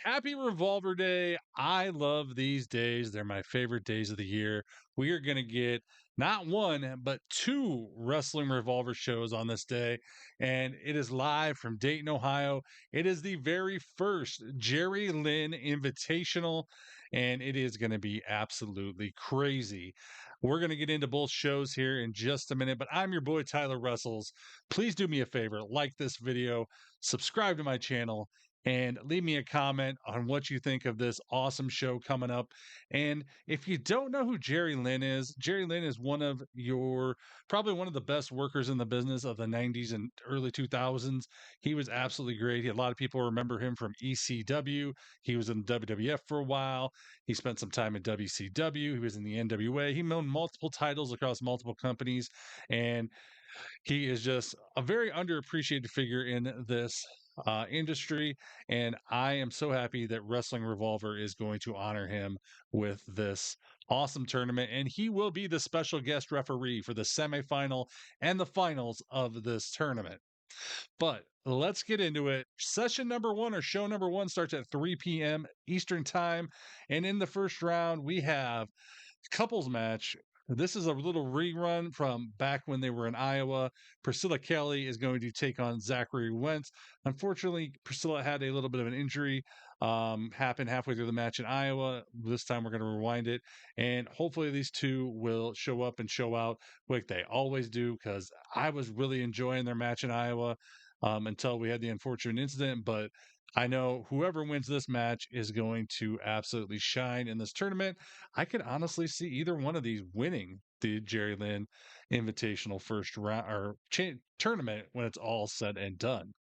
Happy Revolver Day. I love these days. They're my favorite days of the year. We are going to get not one, but two Wrestling Revolver shows on this day. And it is live from Dayton, Ohio. It is the very first Jerry Lynn Invitational. And it is going to be absolutely crazy. We're going to get into both shows here in just a minute, but I'm your boy, Tyler Russels. Please do me a favor, like this video, subscribe to my channel, and leave me a comment on what you think of this awesome show coming up. And if you don't know who Jerry Lynn is probably one of the best workers in the business of the 90s and early 2000s. He was absolutely great. A lot of people remember him from ECW. He was in WWF for a while. He spent some time in WCW. He was in the NWA. He owned multiple titles across multiple companies. And he is just a very underappreciated figure in this industry. And I am so happy that Wrestling Revolver is going to honor him with this awesome tournament. And he will be the special guest referee for the semifinal and the finals of this tournament. But let's get into it. Session number one, or show number one, starts at 3 p.m. Eastern Time. And in the first round, we have couples match. This is a little rerun from back when they were in Iowa. Priscilla Kelly is going to take on Zachary Wentz. Unfortunately, Priscilla had a little bit of an injury happen halfway through the match in Iowa. This time we're going to rewind it, and hopefully these two will show up and show out like they always do, because I was really enjoying their match in Iowa until we had the unfortunate incident. But I know whoever wins this match is going to absolutely shine in this tournament. I could honestly see either one of these winning the Jerry Lynn Invitational first round or tournament when it's all said and done.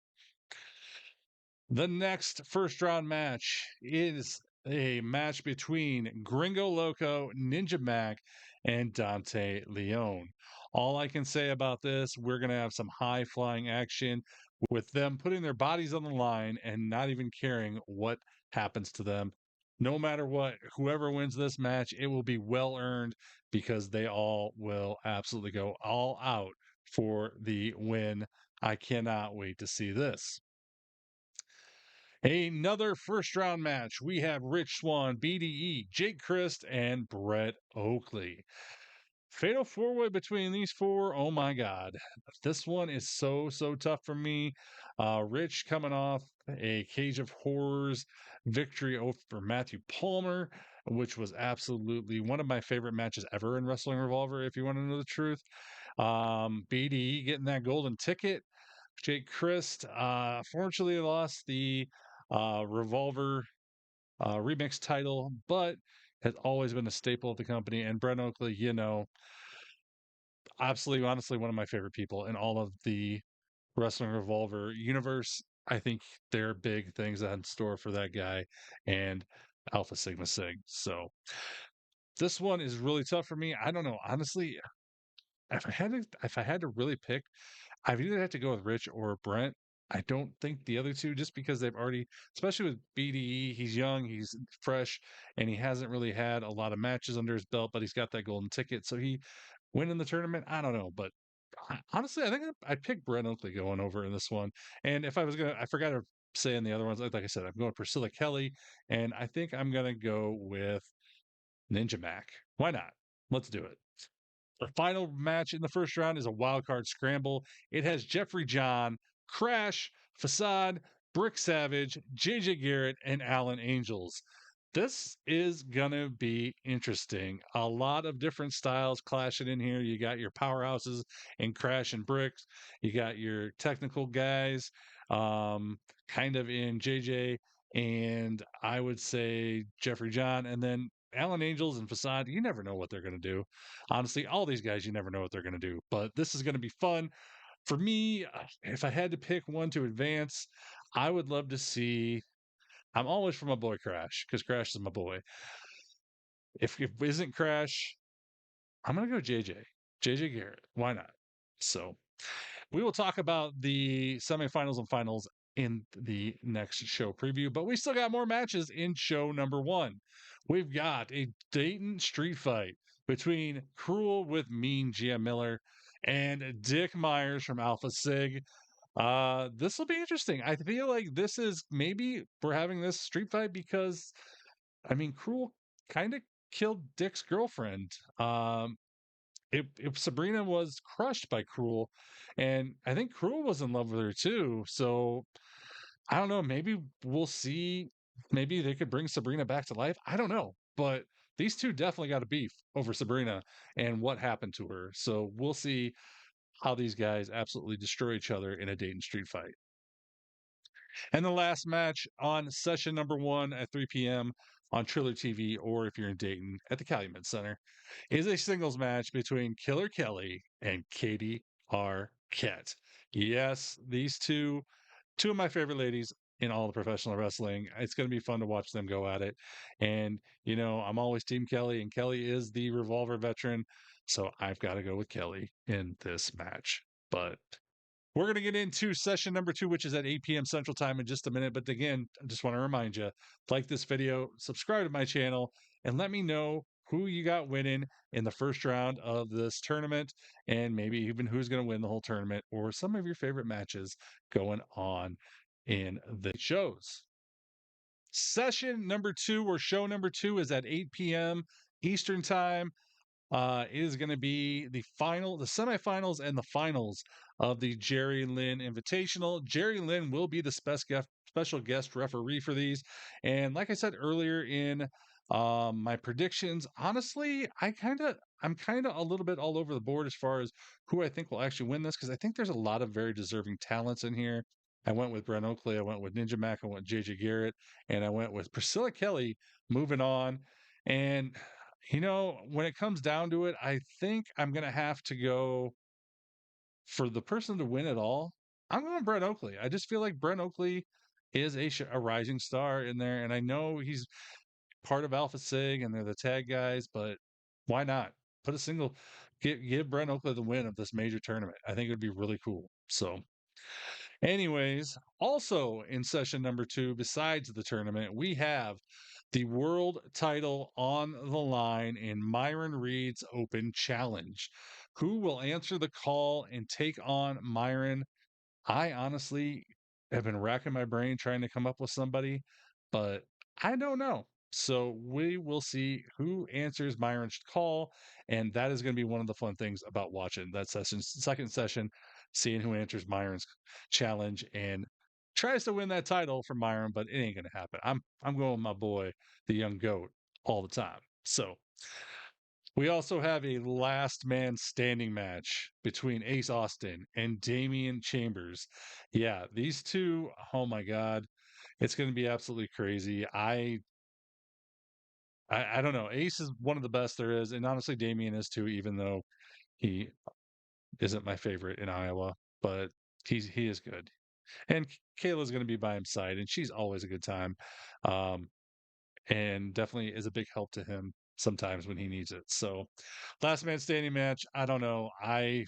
The next first round match is a match between Gringo Loco, Ninja Mac, and Dante Leone. All I can say about this, we're going to have some high flying action with them putting their bodies on the line and not even caring what happens to them. No matter what, whoever wins this match, it will be well earned because they all will absolutely go all out for the win. I cannot wait to see this. Another first round match. We have Rich Swann, BDE, Jake Christ, and Brett Oakley. Fatal four way between these four. Oh my God. This one is so tough for me. Rich coming off a Cage of Horrors victory over Matthew Palmer, which was absolutely one of my favorite matches ever in Wrestling Revolver, if you want to know the truth. BDE getting that golden ticket. Jake Christ, fortunately lost the Revolver remix title, but has always been a staple of the company. And Brett Oakley, absolutely, honestly, one of my favorite people in all of the Wrestling Revolver universe. I think there are big things in store for that guy and Alpha Sigma Sig. So this one is really tough for me. I don't know, honestly. If I had to really pick, I've either had to go with Rich or Brent. I don't think the other two, just because they've already, especially with BDE, he's young, he's fresh, and he hasn't really had a lot of matches under his belt, but he's got that golden ticket. So he win in the tournament. I don't know, but honestly, I think I'd pick Brent Oakley going over in this one. And if I was gonna, I forgot to say in the other ones, like I said, I'm going Priscilla Kelly, and I think I'm gonna go with Ninja Mac. Why not? Let's do it. The final match in the first round is a wild card scramble. It has Jeffrey John, Crash, Facade, Brick Savage, JJ Garrett, and Alan Angels. This is gonna be interesting. A lot of different styles clashing in here. You got your powerhouses and Crash and Bricks. You got your technical guys, kind of in JJ, and I would say Jeffrey John, and then Alan Angels and Facade. You never know what they're gonna do. Honestly, all these guys, you never know what they're gonna do. But this is gonna be fun. For me, if I had to pick one to advance, I would love to see. I'm always for my boy Crash because Crash is my boy. If it isn't Crash, I'm gonna go JJ Garrett. Why not? So we will talk about the semifinals and finals in the next show preview, but we still got more matches in show number one. We've got a Dayton street fight between Cruel with Mean Gia Miller and Dick Myers from Alpha Sig. This will be interesting. I feel like this is maybe we're having this street fight because I mean, Cruel kind of killed Dick's girlfriend. If Sabrina was crushed by Cruel, and I think Cruel was in love with her too. So I don't know. Maybe we'll see. Maybe they could bring Sabrina back to life. I don't know. But these two definitely got a beef over Sabrina and what happened to her. So we'll see how these guys absolutely destroy each other in a Dayton street fight. And the last match on session number one at 3 p.m. on Triller TV, or if you're in Dayton at the Calumet Center, is a singles match between Killer Kelly and Katie Arquette. Yes, these two of my favorite ladies in all the professional wrestling. It's going to be fun to watch them go at it. And, I'm always Team Kelly, and Kelly is the Revolver veteran. So I've got to go with Kelly in this match. But we're going to get into session number two, which is at 8 p.m. Central Time in just a minute. But again, I just want to remind you, like this video, subscribe to my channel, and let me know who you got winning in the first round of this tournament, and maybe even who's going to win the whole tournament, or some of your favorite matches going on in the shows. Session number two, or show number two, is at 8 p.m. Eastern Time. It is going to be the semifinals and the finals of the Jerry Lynn Invitational. Jerry Lynn will be the special guest referee for these. And like I said earlier in my predictions, honestly, I'm kind of a little bit all over the board as far as who I think will actually win this because I think there's a lot of very deserving talents in here. I went with Brent Oakley, I went with Ninja Mac, I went with JJ Garrett, and I went with Priscilla Kelly moving on. And when it comes down to it, I think I'm going to have to go for the person to win it all. I'm going Brent Oakley. I just feel like Brent Oakley is a rising star in there. And I know he's part of Alpha Sig and they're the tag guys, but why not? Put a single, give Brent Oakley the win of this major tournament. I think it would be really cool. So, anyways, also in session number two, besides the tournament, we have the world title on the line in Myron Reed's Open Challenge. Who will answer the call and take on Myron? I honestly have been racking my brain trying to come up with somebody, but I don't know. So we will see who answers Myron's call, and that is going to be one of the fun things about watching that second session, seeing who answers Myron's challenge and tries to win that title from Myron, but it ain't going to happen. I'm going with my boy, the young goat, all the time. So we also have a last man standing match between Ace Austin and Damian Chambers. Yeah, these two, oh my God, it's going to be absolutely crazy. I don't know. Ace is one of the best there is, and honestly, Damian is too, even though he isn't my favorite in Iowa, but he is good. And Kayla's going to be by his side, and she's always a good time, um, and definitely is a big help to him sometimes when he needs it. So, last man standing match. I don't know. I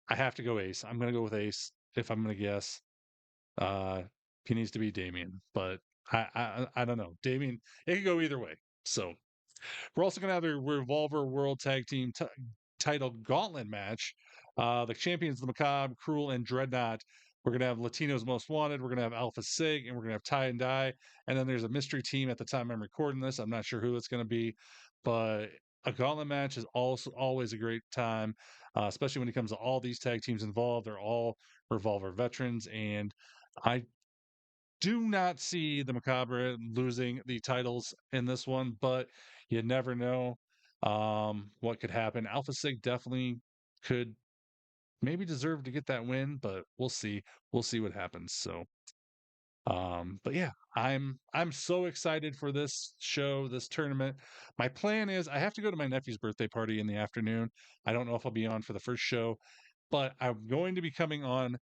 have to go Ace. I'm going to go with Ace if I'm going to guess. Uh, he needs to be Damien, but I don't know. Damien, it could go either way. So we're also going to have a Revolver World Tag Team title gauntlet match. The champions, the Macabre, Cruel, and Dreadnought. We're going to have Latinos Most Wanted. We're going to have Alpha Sig, and we're going to have Tie and Die. And then there's a mystery team at the time I'm recording this. I'm not sure who it's going to be, but a gauntlet match is also always a great time, especially when it comes to all these tag teams involved. They're all Revolver veterans, and I do not see the Macabre losing the titles in this one, but you never know what could happen. Alpha Sig definitely could maybe deserve to get that win, but we'll see. We'll see what happens. So but yeah, I'm so excited for this show, this tournament. My plan is I have to go to my nephew's birthday party in the afternoon. I don't know if I'll be on for the first show, but I'm going to be coming on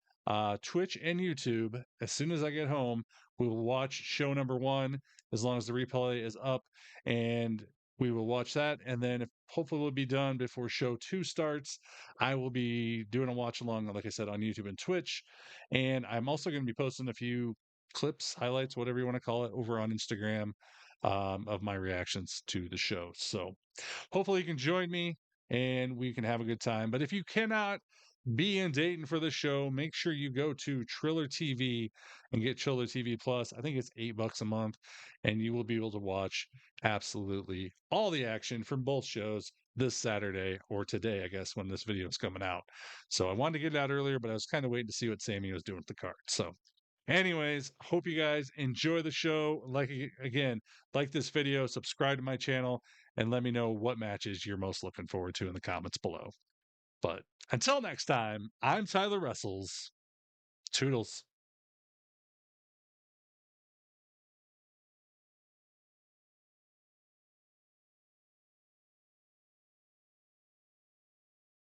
Twitch and YouTube as soon as I get home. We will watch show number one as long as the replay is up, and we will watch that. And then, if hopefully, we'll be done before show two starts. I will be doing a watch along, like I said, on YouTube and Twitch. And I'm also going to be posting a few clips, highlights, whatever you want to call it, over on Instagram of my reactions to the show. So hopefully you can join me and we can have a good time. But if you cannot, be in Dayton for the show, make sure you go to Triller TV and get Triller TV Plus. I think it's $8 a month, and you will be able to watch absolutely all the action from both shows this Saturday or today, I guess, when this video is coming out. So I wanted to get it out earlier, but I was kind of waiting to see what Sammy was doing with the card. So, anyways, hope you guys enjoy the show. Again, like this video, subscribe to my channel, and let me know what matches you're most looking forward to in the comments below. But until next time, I'm Tyler Wrestles. Toodles.